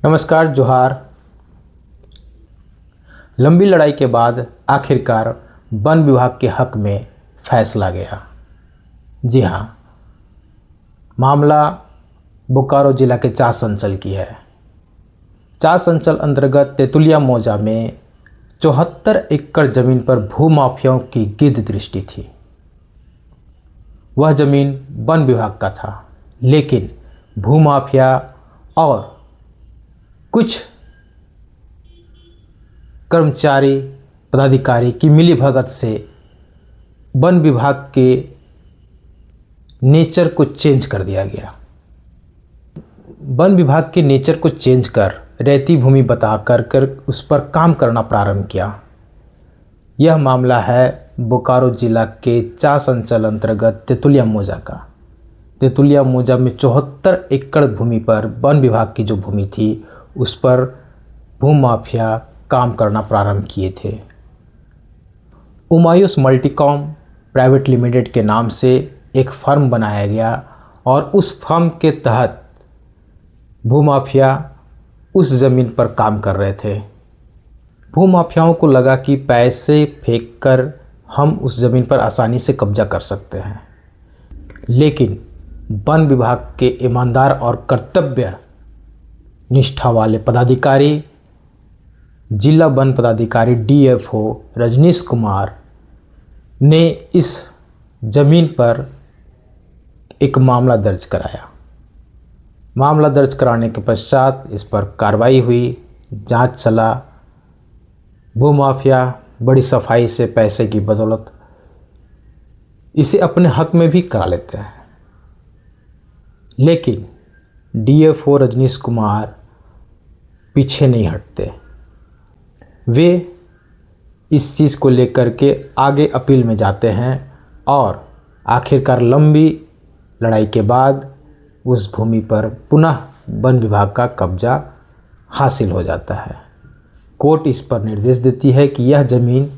नमस्कार, जोहार। लंबी लड़ाई के बाद आखिरकार वन विभाग के हक में फैसला गया। जी हाँ, मामला बोकारो जिला के चास अंचल की है। चास अंचल अंतर्गत तेतुलिया मौजा में 74 एकड़ जमीन पर भूमाफियाओं की गिद्ध दृष्टि थी। वह जमीन वन विभाग का था, लेकिन भूमाफिया और कुछ कर्मचारी पदाधिकारी की मिलीभगत से वन विभाग के नेचर को चेंज कर दिया गया। वन विभाग के नेचर को चेंज कर रेती भूमि बता कर उस पर काम करना प्रारंभ किया। यह मामला है बोकारो जिला के चास अंचल अंतर्गत तेतुलिया मौजा का। तेतुलिया मौजा में 74 एकड़ भूमि पर वन विभाग की जो भूमि थी उस पर भूमाफिया काम करना प्रारंभ किए थे। उमायूस मल्टीकॉम प्राइवेट लिमिटेड के नाम से एक फर्म बनाया गया और उस फर्म के तहत भूमाफिया उस ज़मीन पर काम कर रहे थे। भूमाफियाओं को लगा कि पैसे फेंककर हम उस ज़मीन पर आसानी से कब्जा कर सकते हैं, लेकिन वन विभाग के ईमानदार और कर्तव्य निष्ठा वाले पदाधिकारी, जिला वन पदाधिकारी DFO रजनीश कुमार ने इस ज़मीन पर एक मामला दर्ज कराया। मामला दर्ज कराने के पश्चात इस पर कार्रवाई हुई, जांच चला। भूमाफिया बड़ी सफाई से पैसे की बदौलत इसे अपने हक में भी करा लेते हैं, लेकिन DFO रजनीश कुमार पीछे नहीं हटते। वे इस चीज़ को लेकर के आगे अपील में जाते हैं और आखिरकार लंबी लड़ाई के बाद उस भूमि पर पुनः वन विभाग का कब्जा हासिल हो जाता है। कोर्ट इस पर निर्देश देती है कि यह ज़मीन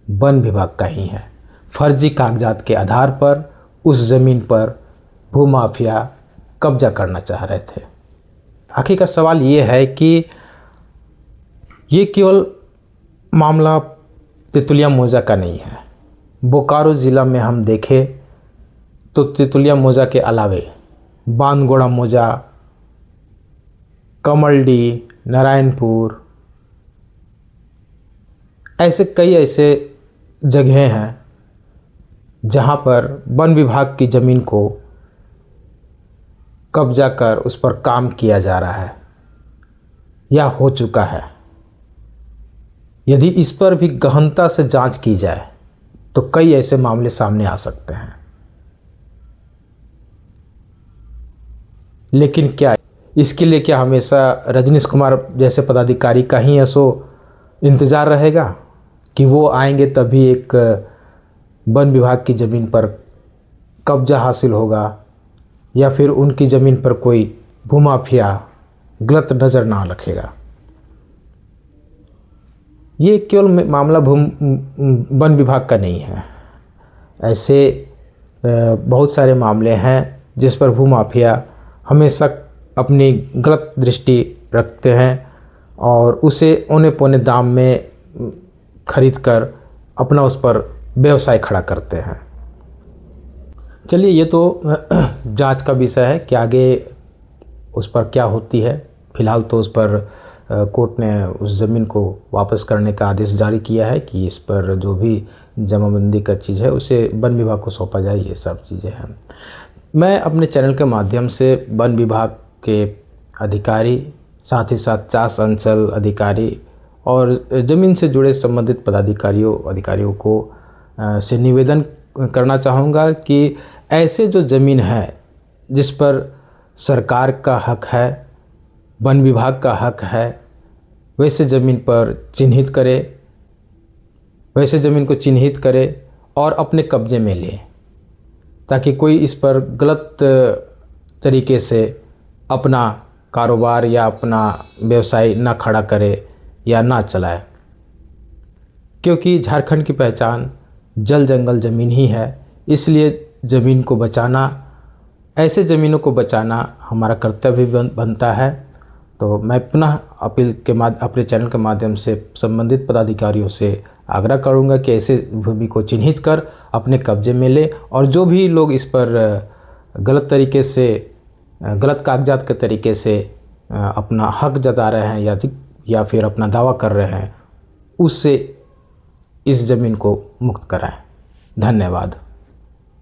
वन विभाग का ही है। फर्जी कागजात के आधार पर उस ज़मीन पर भूमाफिया कब्जा करना चाह रहे थे। आखिरकार सवाल ये है कि ये केवल मामला तेतुलिया मौजा का नहीं है। बोकारो ज़िला में हम देखें तो तेतुलिया मौजा के अलावे बांदगोड़ा मौजा, कमलडी, नारायणपुर, ऐसे कई ऐसे जगहें हैं जहाँ पर वन विभाग की ज़मीन को कब्जा कर उस पर काम किया जा रहा है या हो चुका है। यदि इस पर भी गहनता से जांच की जाए तो कई ऐसे मामले सामने आ सकते हैं, लेकिन क्या इसके लिए क्या हमेशा रजनीश कुमार जैसे पदाधिकारी का ही ऐसो इंतज़ार रहेगा कि वो आएंगे तभी एक वन विभाग की ज़मीन पर कब्जा हासिल होगा, या फिर उनकी ज़मीन पर कोई भूमाफिया गलत नज़र ना रखेगा? ये केवल मामला वन विभाग का नहीं है। ऐसे बहुत सारे मामले हैं जिस पर भूमाफिया हमेशा अपनी गलत दृष्टि रखते हैं और उसे औने पौने दाम में खरीद कर अपना उस पर व्यवसाय खड़ा करते हैं। चलिए, ये तो जांच का विषय है कि आगे उस पर क्या होती है। फ़िलहाल तो उस पर कोर्ट ने उस ज़मीन को वापस करने का आदेश जारी किया है कि इस पर जो भी जमाबंदी का चीज़ है उसे वन विभाग को सौंपा जाए। ये सब चीज़ें हैं। मैं अपने चैनल के माध्यम से वन विभाग के अधिकारी, साथ ही साथ चास अंचल अधिकारी और ज़मीन से जुड़े संबंधित अधिकारियों को से निवेदन करना चाहूँगा कि ऐसे जो ज़मीन है जिस पर सरकार का हक है, वन विभाग का हक है, वैसे ज़मीन पर चिन्हित करे, वैसे ज़मीन को चिन्हित करे और अपने कब्जे में ले, ताकि कोई इस पर गलत तरीके से अपना कारोबार या अपना व्यवसाय ना खड़ा करे या ना चलाए। क्योंकि झारखंड की पहचान जल जंगल ज़मीन ही है, इसलिए ज़मीन को बचाना, ऐसे ज़मीनों को बचाना हमारा कर्तव्य बनता है। तो मैं पुनः अपने चैनल के माध्यम से संबंधित पदाधिकारियों से आग्रह करूंगा कि ऐसे भूमि को चिन्हित कर अपने कब्जे में ले, और जो भी लोग इस पर गलत तरीके से, गलत कागजात के तरीके से अपना हक जता रहे हैं या फिर अपना दावा कर रहे हैं, उससे इस ज़मीन को मुक्त कराएं। धन्यवाद।